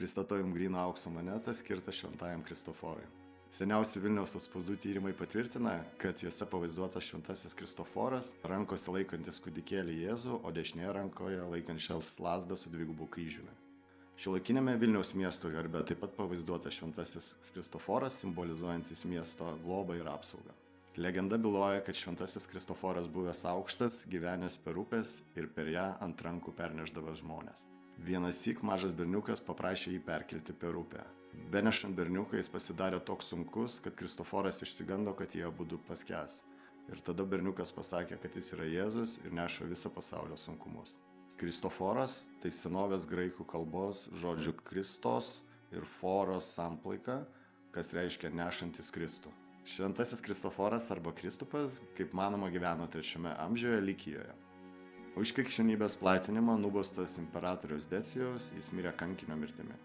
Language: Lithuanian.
Pristatau jums gryno aukso monetą skirtą šventajam Kristoforui. Seniausi Vilniaus atspaudų tyrimai patvirtina, kad juose pavaizduotas šventasis Kristoforas, rankose laikantis kūdikėlį Jėzų, o dešinėje rankoje laikančias lazdą su dvigubu kryžiumi. Šiuolaikinėme Vilniaus miesto herbe taip pat pavaizduotas šventasis Kristoforas, simbolizuojantis miesto globą ir apsaugą. Legenda byloja, kad šventasis Kristoforas buvęs aukštas, gyvenęs per upės ir per ją ant rankų perneždavęs žmonės. Vienąsyk mažas berniukas paprašė jį perkelti per upę. Benešant berniuką jis pasidarė toks sunkus, kad Kristoforas išsigando, kad jie abudu paskęs. Ir tada berniukas pasakė, kad jis yra Jėzus ir neša visą pasaulio sunkumus. Kristoforas tai senovės graikų kalbos žodžių Kristos ir foros samplaika, kas reiškia nešantis Kristų. Šventasis Kristoforas arba Kristupas, kaip manoma, gyveno 3 amžiuje Likijoje. Už krikščionybės platinimą nubaustas imperatoriaus Decijaus, jis mirė kankinio mirtimi.